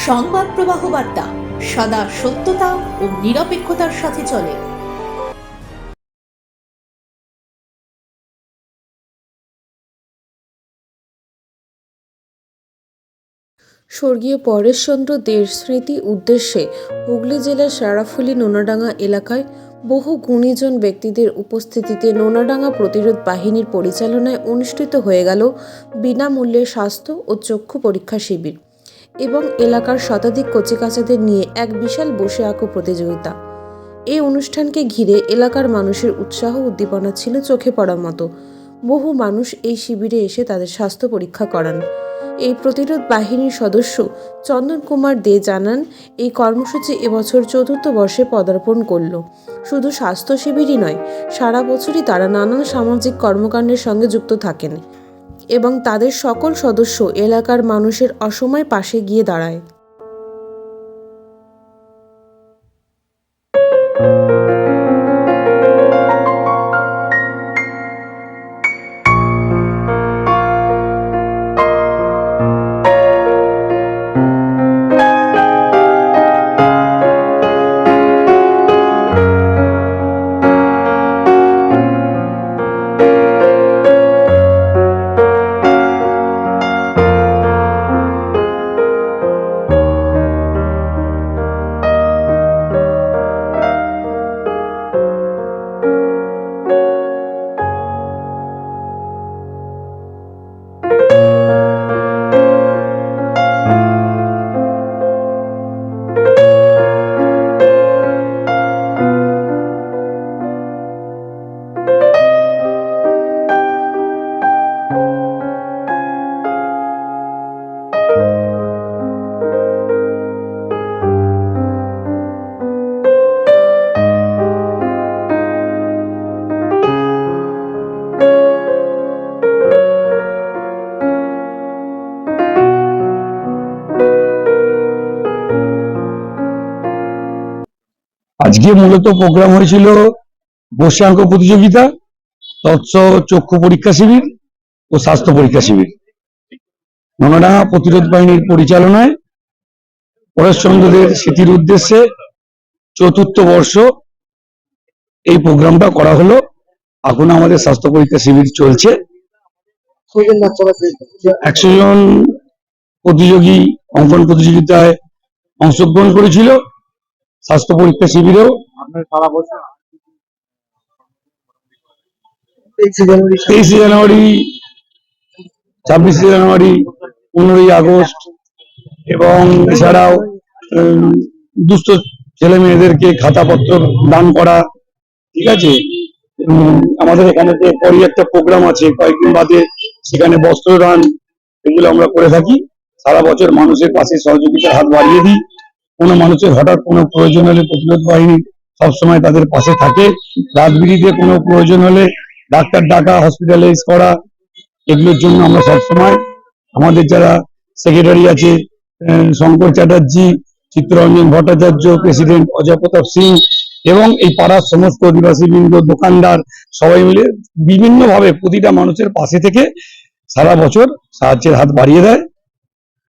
সংবাদ প্রবাহ বার্তা সদা সত্যতা ও নিরপেক্ষতার সাথে চলে। স্বর্গীয় পরেশচন্দ্র দের স্মৃতি উদ্দেশ্যে হুগলি জেলার সারাফুলি নোনাডাঙ্গা এলাকায় বহু গুণীজন ব্যক্তিদের উপস্থিতিতে নোনাডাঙ্গা প্রতিরোধ বাহিনীর পরিচালনায় অনুষ্ঠিত হয়ে গেল বিনামূল্যে স্বাস্থ্য ও চক্ষু পরীক্ষা শিবির এবং এলাকার শতাধিক কচিকাঁচাদের নিয়ে এক বিশাল বসে আঁকো প্রতিযোগিতা। এই অনুষ্ঠানকে ঘিরে এলাকার মানুষের উৎসাহ উদ্দীপনা ছিল চোখে পড়ার মতো। বহু মানুষ এই শিবিরে এসে তাদের স্বাস্থ্য পরীক্ষা করান। এই প্রতিরোধ বাহিনীর সদস্য চন্দন কুমার দে জানান, এই কর্মসূচি এবছর ৪র্থ বর্ষে পদার্পণ করল। শুধু স্বাস্থ্য শিবিরই নয়, সারা বছরই তারা নানান সামাজিক কর্মকাণ্ডের সঙ্গে যুক্ত থাকেন এবং তাদের সকল সদস্য এলাকার মানুষের অসময় পাশে গিয়ে দাঁড়ায়। আজকে মূলত প্রোগ্রাম হয়েছিল বসে আঁকো প্রতিযোগিতা, তৎস চক্ষু পরীক্ষা শিবির ও স্বাস্থ্য পরীক্ষা শিবির। নোনাডাঙ্গা প্রতিরোধ বাহিনীর পরিচালনায় পরেশচন্দ্রদের স্মৃতির উদ্দেশ্যে ৪র্থ বর্ষ এই প্রোগ্রামটা করা হলো। এখন আমাদের স্বাস্থ্য পরীক্ষা শিবির চলছে। ১০০ জন প্রতিযোগী অঙ্কন প্রতিযোগিতায় অংশগ্রহণ করেছিল। স্বাস্থ্য পরীক্ষা শিবিরেও 23শে জানুয়ারি, 26শে জানুয়ারি, 15ই আগস্ট এবং এছাড়াও দুস্থ ছেলে মেয়েদেরকে খাতাপত্র দান করা, ঠিক আছে। আমাদের এখানে পরই একটা প্রোগ্রাম আছে কয়েকদিন বাদে, সেখানে বস্ত্রদান, এগুলো আমরা করে থাকি। সারা বছর মানুষের পাশে সহযোগিতার হাত বাড়িয়ে দিই। কোনো মানুষের হঠাৎ কোনো প্রয়োজন হলে প্রতিরোধ বাহিনী সবসময় তাদের পাশে থাকে। রাত বিরিতে কোনো প্রয়োজন হলে ডাক্তার ডাকা, হসপিটালাইজ করা, এগুলোর জন্য আমরা সবসময় আমাদের যারা সেক্রেটারি আছে, শঙ্কর চ্যাটার্জি, চিত্তরঞ্জন ভট্টাচার্য, প্রেসিডেন্ট অজয় প্রতাপ সিং এবং এই পাড়ার সমস্ত অধিবাসী বৃন্দ, দোকানদার, সবাই মিলে বিভিন্নভাবে প্রতিটা মানুষের পাশে থেকে সারা বছর সাহায্যের হাত বাড়িয়ে দেয়।